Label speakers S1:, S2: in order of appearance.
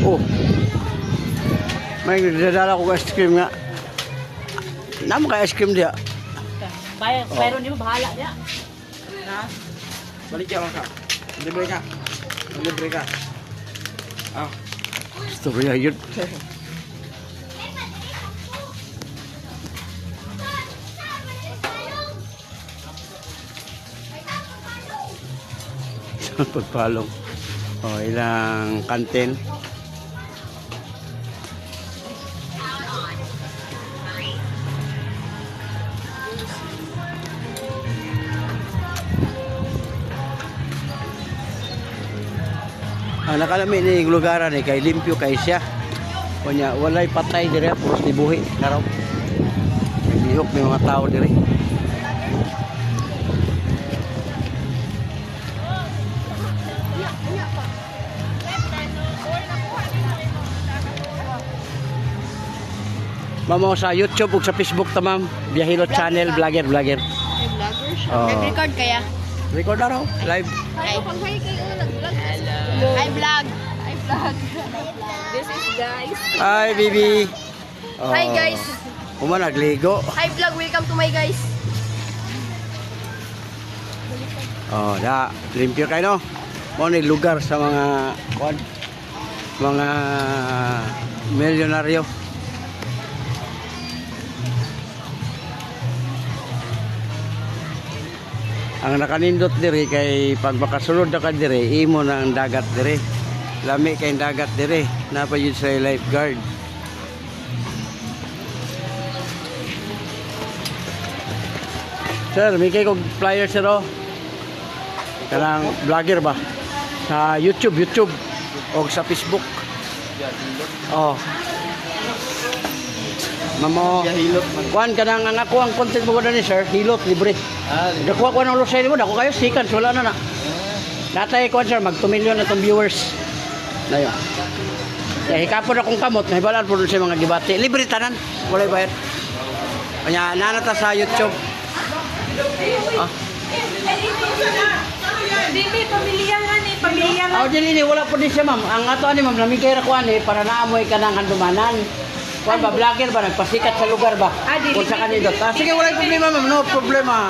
S1: Oh. May dadala ko ice cream nga. Naman ka ice cream dia.
S2: Bayron di mo bahala dia.
S3: Na. Balik ka lang ka. Libre ka. Libre ka. Ah.
S1: Istorya yun. Pagpalong. Oh, ilang kantin. Ang nakalami ni lugaran ni kay limpyo kay siya. Kunya walay patay dire puros dibuhi karaw. Lihok may mga tao dire. Mamo sa YouTube ug sa Facebook ta ma'am. Biyahilot channel vlogger.
S2: Vlogger siya.
S1: Oh.
S2: Nag-record kaya?
S1: Record na raw live.
S2: Hi vlog. Hi vlog. This is guys.
S1: Hi baby. Oh.
S2: Hi guys.
S1: Uma nagligo.
S2: Hi vlog, welcome to my guys.
S1: Oh, da limpyo kay no. Mo ni lugar sa mga milyonaryo. Ang nakanindot diri kay pag makasulod na ka diri imo na ang dagat diri. Lami kay dagat diri. Napa yun sa lifeguard. Sir, may kayo flyer sir o. Kanang vlogger ba? Sa YouTube o sa Facebook. Oh. Mamo, kuan kanang ang ako ang content mo ni sir, hilot libre. Nakuha ko ng lusay mo, dako kayo sikan, wala na na. Natay ko sir, mag 2 million na tong viewers. Dayo. Kaya hikapon akong kamot, nahibalan po sa mga debate. Libre tanan, wala bayad. Kanya nanata sa YouTube. Ah.
S2: Dili pamilyahan ni, pamilyahan.
S1: Oh, dili ni wala po din siya ma'am. Ang ato ani ma'am, namigay ra ko ani para naamoy ka ng handumanan. Kuan ba vlogger ba nagpasikat sa lugar ba?
S2: Dili.
S1: Kung sa kanindot. Sige, wala problema ma'am, no problema.